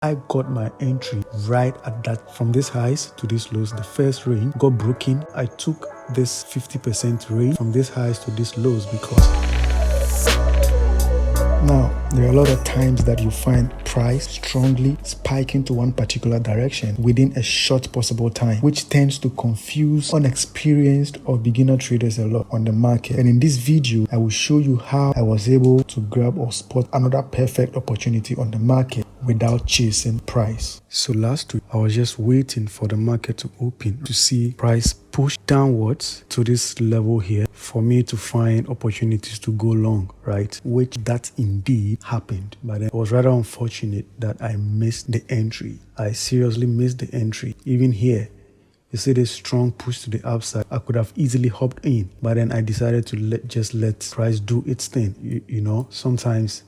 I got my entry right at that, from this highs to this lows. The first range got broken. I took this 50% range from this highs to this lows because now there are a lot of times that you find price strongly spiking to one particular direction within a short possible time, which tends to confuse unexperienced or beginner traders a lot on the market. And in this video, I will show you how I was able to grab or spot another perfect opportunity on the market without chasing price. So last week, I was just waiting for the market to open to see price push downwards to this level here for me to find opportunities to go long, right? Which that indeed happened. But then it was rather unfortunate that I missed the entry. I seriously missed the entry. Even here, you see this strong push to the upside. I could have easily hopped in, but then I decided to just let price do its thing. You know, sometimes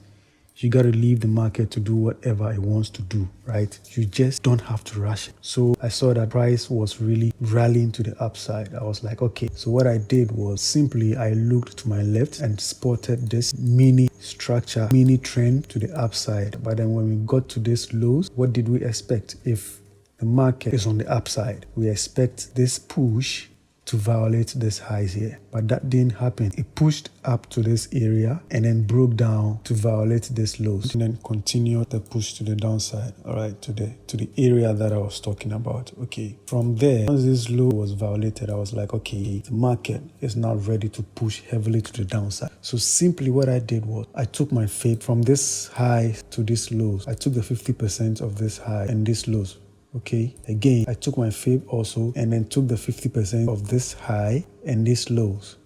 you got to leave the market to do whatever it wants to do, right? You just don't have to rush it. So I saw that price was really rallying to the upside. I was like, okay. So what I did was simply I looked to my left and spotted this mini structure, mini trend to the upside. But then when we got to this lows, what did we expect? If the market is on the upside, we expect this push to violate this highs here, but that didn't happen. It pushed up to this area and then broke down to violate this lows and then continued the push to the downside, all right, to the area that I was talking about. Okay, from there, once this low was violated, I was like, okay, the market is now ready to push heavily to the downside. So simply what I did was I took my fib from this high to this lows. I took the 50% of this high and this lows. Okay, again, I took my fib also and then took the 50% of this high and this lows.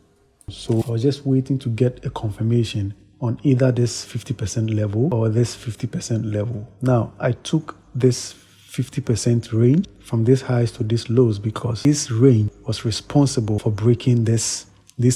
So I was just waiting to get a confirmation on either this 50% level or this 50% level. Now, I took this 50% range from this highs to this lows because this range was responsible for breaking this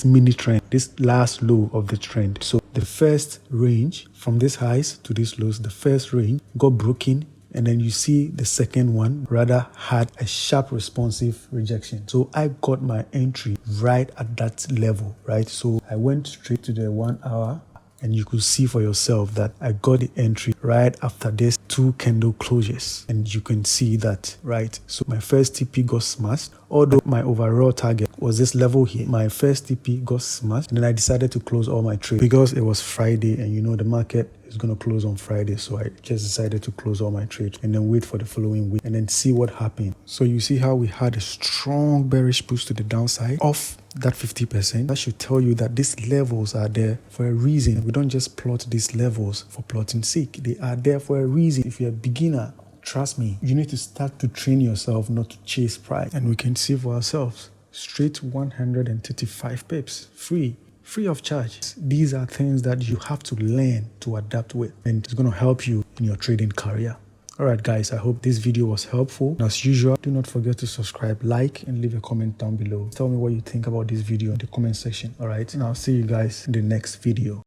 mini trend, this last low of the trend. So the first range from this highs to this lows, the first range got broken. And then you see the second one rather had a sharp responsive rejection. So I got my entry right at that level, right? So I went straight to the 1 hour and you could see for yourself that I got the entry right after this 2 candle closures. And you can see that, right? So my first TP got smashed. Although my overall target was this level here, my first TP got smashed. And then I decided to close all my trades because it was Friday and you know the market is going to close on Friday. So I just decided to close all my trades and then wait for the following week and then see what happened. So you see how we had a strong bearish push to the downside of that 50%. That should tell you that these levels are there for a reason. We don't just plot these levels for plotting sake. They are there for a reason. If you're a beginner, trust me, you need to start to train yourself not to chase price. And we can see for ourselves, straight 135 pips, free of charge. These are things that you have to learn to adapt with, and it's going to help you in your trading career. All right, guys, I hope this video was helpful. And as usual, do not forget to subscribe, like, and leave a comment down below. Tell me what you think about this video in the comment section. All right, and I'll see you guys in the next video.